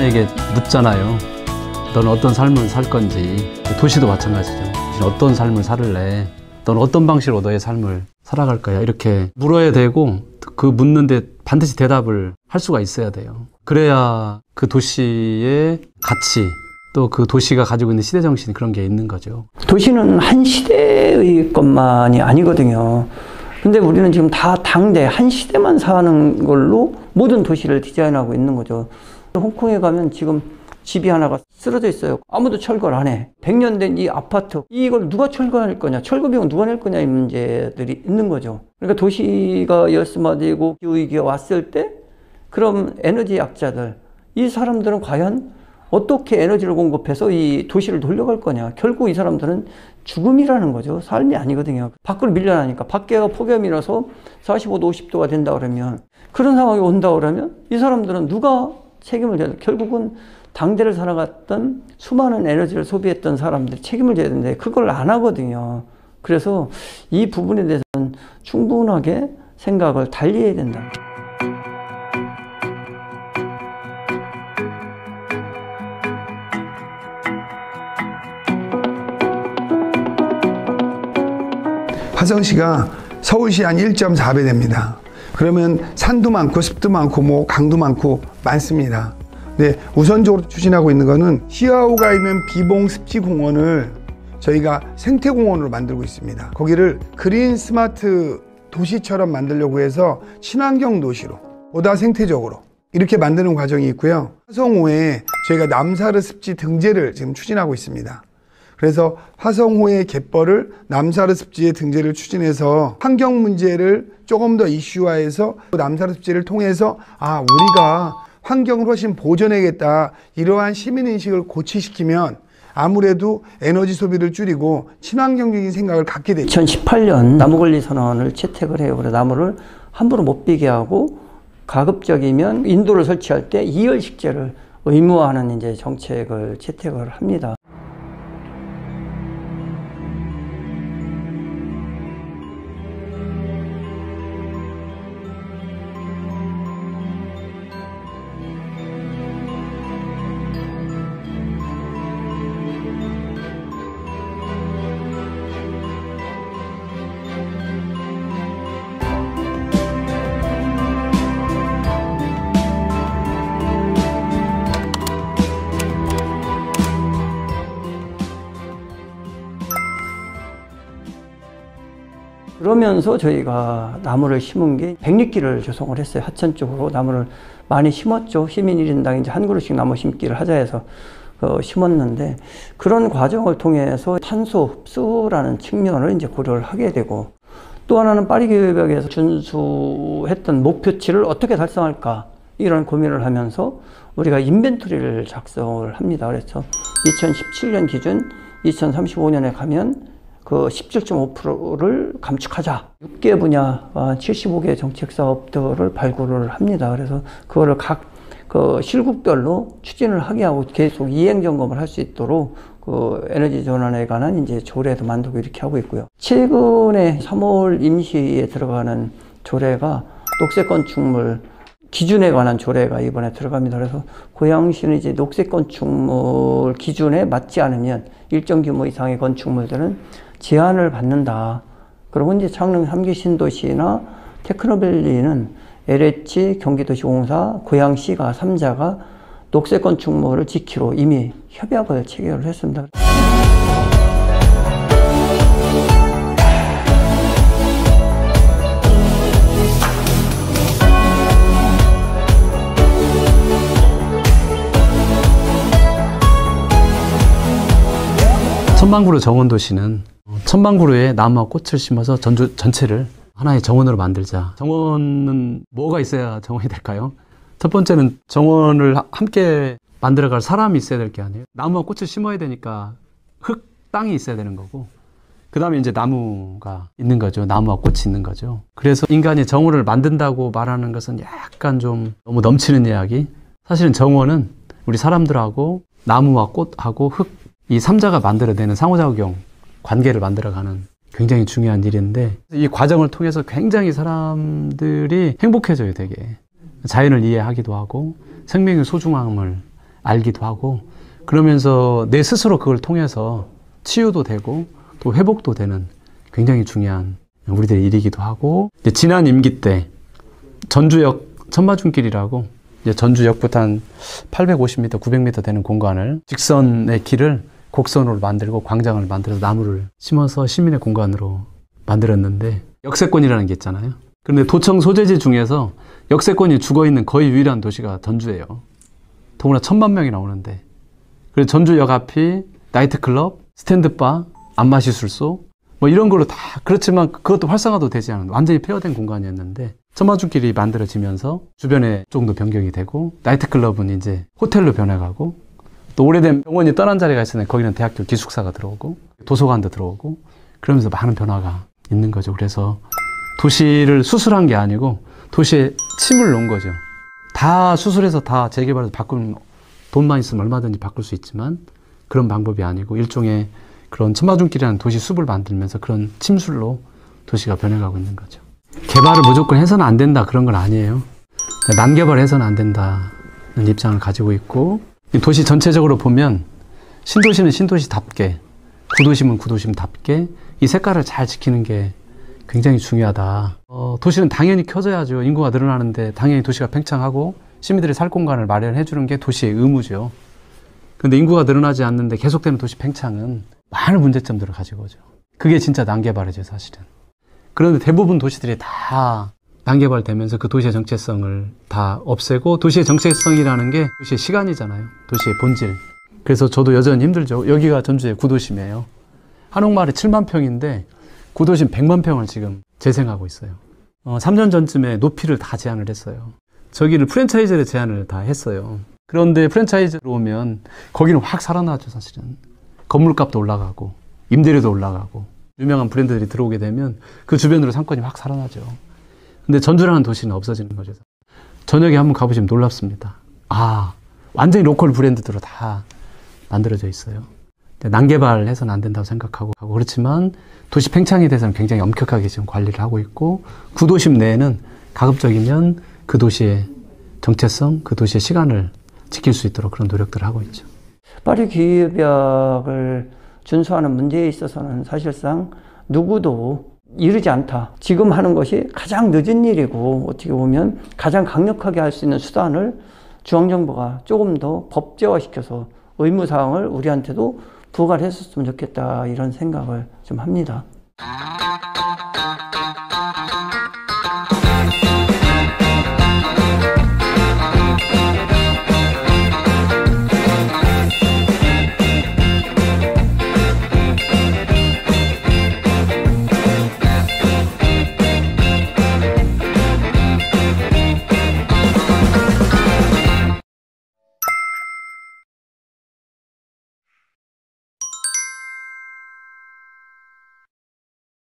인간에게 묻잖아요. 너는 어떤 삶을 살 건지. 도시도 마찬가지죠. 어떤 삶을 살을래? 너는 어떤 방식으로 너의 삶을 살아갈 거야? 이렇게 물어야 되고 그 묻는데 반드시 대답을 할 수가 있어야 돼요. 그래야 그 도시의 가치, 또 그 도시가 가지고 있는 시대 정신, 그런 게 있는 거죠. 도시는 한 시대의 것만이 아니거든요. 근데 우리는 지금 다 당대 한 시대만 사는 걸로 모든 도시를 디자인하고 있는 거죠. 홍콩에 가면 지금 집이 하나가 쓰러져 있어요. 아무도 철거를 안 해. 100년 된 이 아파트, 이걸 누가 철거할 거냐, 철거 비용 누가 낼 거냐, 이 문제들이 있는 거죠. 그러니까 도시가 열승화되고 기후위기가 왔을 때 그럼 에너지 약자들, 이 사람들은 과연 어떻게 에너지를 공급해서 이 도시를 돌려갈 거냐. 결국 이 사람들은 죽음이라는 거죠. 삶이 아니거든요. 밖으로 밀려나니까. 밖에가 폭염이라서 45도, 50도가 된다 그러면, 그런 상황이 온다 그러면 이 사람들은 누가 책임을 져야 돼? 결국은 당대를 살아갔던 수많은 에너지를 소비했던 사람들이 책임을 져야 되는데 그걸 안 하거든요. 그래서 이 부분에 대해서는 충분하게 생각을 달리 해야 된다. 화성시가 서울시 한 1.4배 됩니다. 그러면 산도 많고 습도 많고 뭐 강도 많고 많습니다. 네, 우선적으로 추진하고 있는 거는 시아오가 있는 비봉습지공원을 저희가 생태공원으로 만들고 있습니다. 거기를 그린 스마트 도시처럼 만들려고 해서 친환경 도시로, 보다 생태적으로 이렇게 만드는 과정이 있고요. 화성호에 저희가 남사르 습지 등재를 지금 추진하고 있습니다. 그래서 화성호의 갯벌을 남사르 습지에 등재를 추진해서 환경 문제를 조금 더 이슈화해서 남사르 습지를 통해서 우리가 환경을 훨씬 보존해야겠다, 이러한 시민인식을 고취시키면 아무래도 에너지 소비를 줄이고 친환경적인 생각을 갖게 되죠. 2018년 나무관리선언을 채택을 해요. 그래서 나무를 함부로 못 비게 하고 가급적이면 인도를 설치할 때 이열식재를 의무화하는 이제 정책을 채택을 합니다. 그러면서 저희가 나무를 심은 게 100리길을 조성을 했어요. 하천 쪽으로 나무를 많이 심었죠. 시민 1인당 이제 한 그루씩 나무 심기를 하자 해서 심었는데, 그런 과정을 통해서 탄소 흡수라는 측면을 이제 고려를 하게 되고, 또 하나는 파리 계획에서 준수했던 목표치를 어떻게 달성할까, 이런 고민을 하면서 우리가 인벤토리를 작성을 합니다. 그래서 2017년 기준 2035년에 가면 그 17.5%를 감축하자. 6개 분야 75개 정책 사업들을 발굴을 합니다. 그래서 그거를 각 그 실국별로 추진을 하게 하고 계속 이행 점검을 할 수 있도록 그 에너지 전환에 관한 이제 조례도 만들고 이렇게 하고 있고요. 최근에 3월 임시에 들어가는 조례가 녹색 건축물 기준에 관한 조례가 이번에 들어갑니다. 그래서 고양시는 이제 녹색 건축물 기준에 맞지 않으면 일정 규모 이상의 건축물들은 제한을 받는다. 그리고 이제 창릉 3기 신도시나 테크노밸리는 LH 경기도시공사, 고양시가 3자가 녹색 건축물을 지키로 이미 협약을 체결을 했습니다. 천만구루 정원도시는 천만구루에 나무와 꽃을 심어서 전체를 하나의 정원으로 만들자. 정원은 뭐가 있어야 정원이 될까요? 첫 번째는 정원을 함께 만들어갈 사람이 있어야 될 게 아니에요. 나무와 꽃을 심어야 되니까 땅이 있어야 되는 거고, 그 다음에 이제 나무가 있는 거죠. 나무와 꽃이 있는 거죠. 그래서 인간이 정원을 만든다고 말하는 것은 약간 좀 너무 넘치는 이야기. 사실은 정원은 우리 사람들하고 나무와 꽃하고 이 3자가 만들어내는 상호작용 관계를 만들어가는 굉장히 중요한 일인데, 이 과정을 통해서 굉장히 사람들이 행복해져요. 되게 자연을 이해하기도 하고 생명의 소중함을 알기도 하고 그러면서 내 스스로 그걸 통해서 치유도 되고 또 회복도 되는 굉장히 중요한 우리들의 일이기도 하고 이제 지난 임기 때 전주역 천마중길이라고 이제 전주역부터 한 850m, 900m 되는 공간을 직선의 길을 곡선으로 만들고 광장을 만들어서 나무를 심어서 시민의 공간으로 만들었는데 역세권이라는 게 있잖아요. 그런데 도청 소재지 중에서 역세권이 죽어있는 거의 유일한 도시가 전주예요. 더구나 1000만 명이 나오는데 그래서 전주역 앞이 나이트클럽, 스탠드바, 안마시술소 뭐 이런 걸로 다 그렇지만 그것도 활성화도 되지 않은 완전히 폐허된 공간이었는데 천마중길이 만들어지면서 주변에 조금 더 변경이 되고 나이트클럽은 이제 호텔로 변해가고 또 오래된 병원이 떠난 자리가 있었는데 거기는 대학교 기숙사가 들어오고 도서관도 들어오고 그러면서 많은 변화가 있는 거죠. 그래서 도시를 수술한 게 아니고 도시에 침을 놓은 거죠. 다 수술해서 다 재개발해서 바꾸면 돈만 있으면 얼마든지 바꿀 수 있지만 그런 방법이 아니고 일종의 그런 천마중길이라는 도시 숲을 만들면서 그런 침술로 도시가 변해가고 있는 거죠. 개발을 무조건 해서는 안 된다 그런 건 아니에요. 난개발해서는 안 된다는 입장을 가지고 있고 도시 전체적으로 보면 신도시는 신도시답게 구도심은 구도심답게 이 색깔을 잘 지키는 게 굉장히 중요하다. 도시는 당연히 켜져야죠. 인구가 늘어나는데 당연히 도시가 팽창하고 시민들이 살 공간을 마련해 주는 게 도시의 의무죠. 근데 인구가 늘어나지 않는데 계속되는 도시 팽창은 많은 문제점들을 가지고 오죠. 그게 진짜 난개발이죠, 사실은. 그런데 대부분 도시들이 다 난개발되면서 그 도시의 정체성을 다 없애고 도시의 정체성이라는 게 도시의 시간이잖아요. 도시의 본질. 그래서 저도 여전히 힘들죠. 여기가 전주의 구도심이에요. 한옥마을이 7만 평인데 구도심 100만 평을 지금 재생하고 있어요. 3년 전쯤에 높이를 다 제한을 했어요. 저기를 프랜차이즈를 제한을 다 했어요. 그런데 프랜차이즈로 오면 거기는 확 살아나죠, 사실은. 건물값도 올라가고 임대료도 올라가고 유명한 브랜드들이 들어오게 되면 그 주변으로 상권이 확 살아나죠. 근데 전주라는 도시는 없어지는 거죠. 저녁에 한번 가보시면 놀랍습니다. 아, 완전히 로컬 브랜드들로 다 만들어져 있어요. 난개발해서는 안 된다고 생각하고 그렇지만 도시 팽창에 대해서는 굉장히 엄격하게 지금 관리를 하고 있고 구도심 내에는 가급적이면 그 도시의 정체성, 그 도시의 시간을 지킬 수 있도록 그런 노력들을 하고 있죠. 파리 기후협약을 준수하는 문제에 있어서는 사실상 누구도 이르지 않다. 지금 하는 것이 가장 늦은 일이고 어떻게 보면 가장 강력하게 할 수 있는 수단을 중앙정부가 조금 더 법제화시켜서 의무사항을 우리한테도 부과를 했었으면 좋겠다 이런 생각을 좀 합니다.